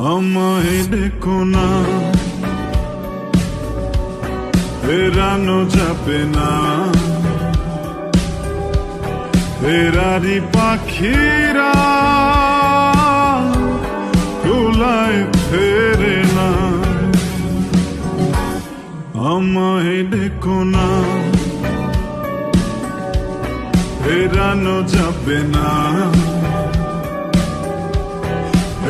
আমায় ডেকো না, ফেরানো যাবে না। ফেরারি পাখিরা কুলায় ফেরে না। আমায় ডেকো না, ফেরানো যাবে না।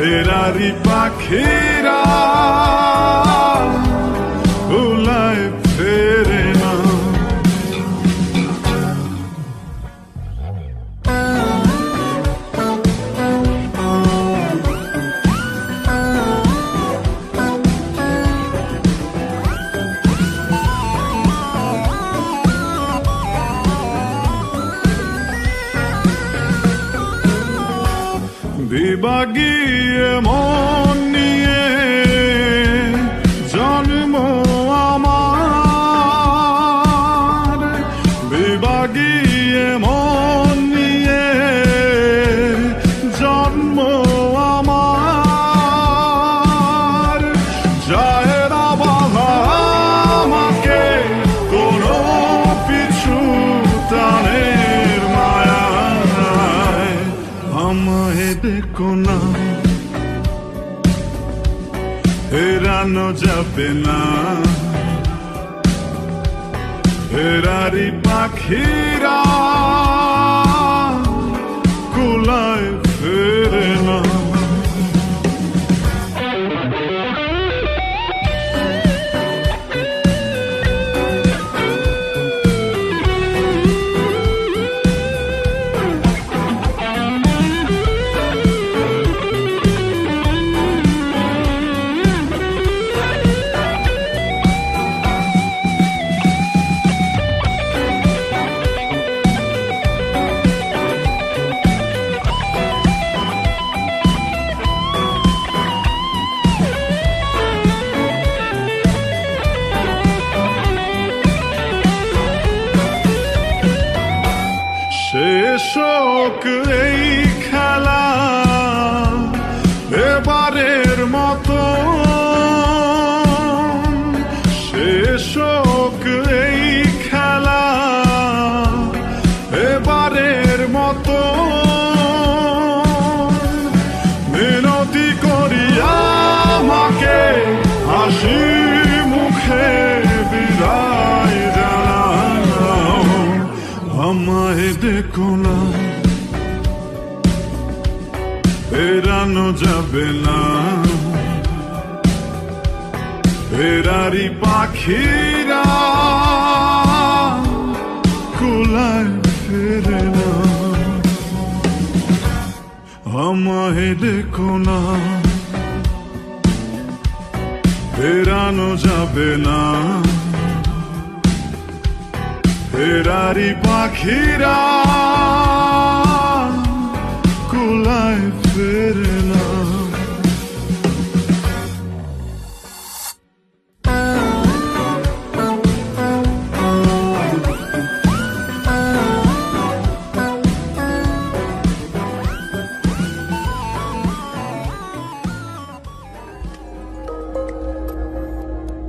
ফেরারি পাখিরা কুলায় ফেরে না। বিভাগীয় মন নিয়ে জন্ম আমার, বিভাগীয় মন নিয়ে জন্ম আমার। যায় না বাধা আমাকে কোনো পিছু টানের মায়ায়। আমায় দেখো না, ফেরানো যাবে না। ফেরারি পাখিরা কুলায় ফেরে না। শেষ হোক এই খেলা এবারের মতো, শেষ হোক এই খেলা এবারের মতো। মিনতি করি আমাকে হাসি মুখে বিদায় জানাও। আমায় দেখো না, ফেরানো যাবে না। ফেরারি পাখিরা কুলায় ফেরে না। আমায় দেখো না, ফেরানো যাবে না। ফেরারি পাখিরা কুলায় ফেরে